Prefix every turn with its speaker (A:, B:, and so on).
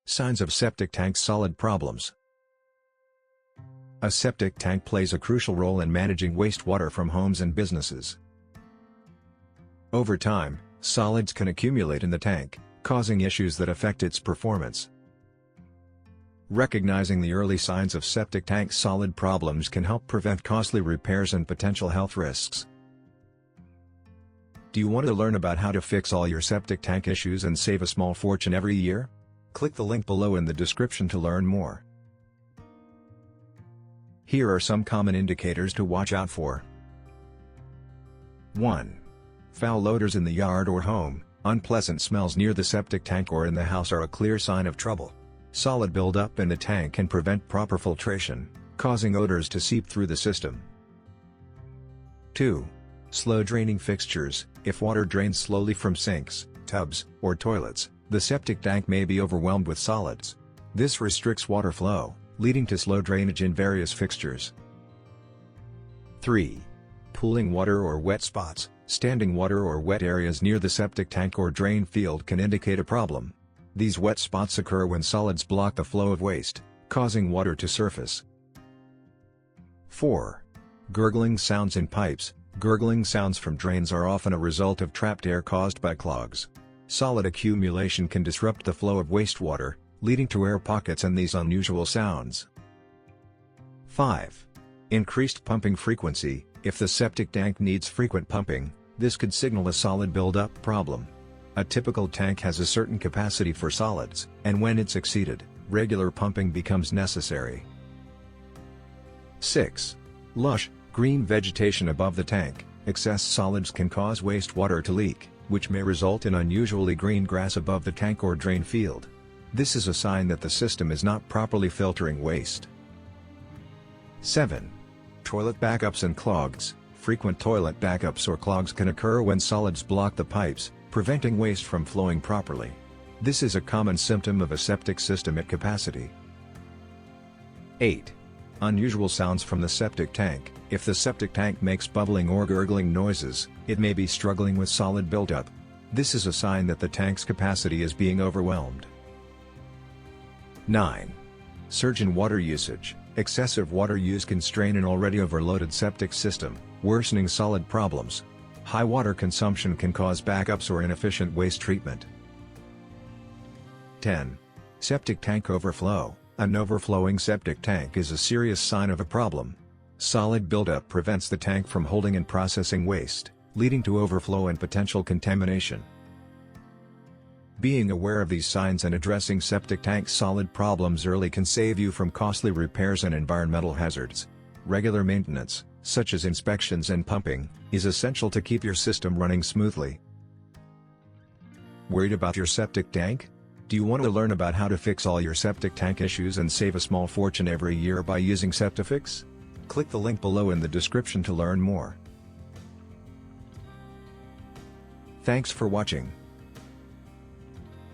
A: Signs of septic tank solid problems. A septic tank plays a crucial role in managing wastewater from homes and businesses. Over time, solids can accumulate in the tank, causing issues that affect its performance. Recognizing the early signs of septic tank solid problems can help prevent costly repairs and potential health risks. Do you want to learn about how to fix all your septic tank issues and save a small fortune every year? Click the link below in the description to learn more. Here are some common indicators to watch out for. 1. Foul odors in the yard or home. Unpleasant smells near the septic tank or in the house are a clear sign of trouble. Solid buildup in the tank can prevent proper filtration, causing odors to seep through the system. 2. Slow draining fixtures. If water drains slowly from sinks, tubs, or toilets, the septic tank may be overwhelmed with solids. This restricts water flow, leading to slow drainage in various fixtures. 3. Pooling water or wet spots. Standing water or wet areas near the septic tank or drain field can indicate a problem. These wet spots occur when solids block the flow of waste, causing water to surface. 4. Gurgling sounds in pipes. Gurgling sounds from drains are often a result of trapped air caused by clogs. Solid accumulation can disrupt the flow of wastewater, leading to air pockets and these unusual sounds. 5. Increased pumping frequency. If the septic tank needs frequent pumping, this could signal a solid buildup problem. A typical tank has a certain capacity for solids, and when it's exceeded, regular pumping becomes necessary. 6. Lush, green vegetation above the tank. Excess solids can cause wastewater to leak, which may result in unusually green grass above the tank or drain field. This is a sign that the system is not properly filtering waste. 7. Toilet backups and clogs. Frequent toilet backups or clogs can occur when solids block the pipes, preventing waste from flowing properly. This is a common symptom of a septic system at capacity. 8. Unusual sounds from the septic tank. If the septic tank makes bubbling or gurgling noises, it may be struggling with solid buildup. This is a sign that the tank's capacity is being overwhelmed. 9. Surge in water usage. Excessive water use can strain an already overloaded septic system, worsening solid problems. High water consumption can cause backups or inefficient waste treatment. 10. Septic tank overflow. An overflowing septic tank is a serious sign of a problem. Solid buildup prevents the tank from holding and processing waste, leading to overflow and potential contamination. Being aware of these signs and addressing septic tank solid problems early can save you from costly repairs and environmental hazards. Regular maintenance, such as inspections and pumping, is essential to keep your system running smoothly. Worried about your septic tank? Do you want to learn about how to fix all your septic tank issues and save a small fortune every year by using Septifix? Click the link below in the description to learn more. Thanks for watching.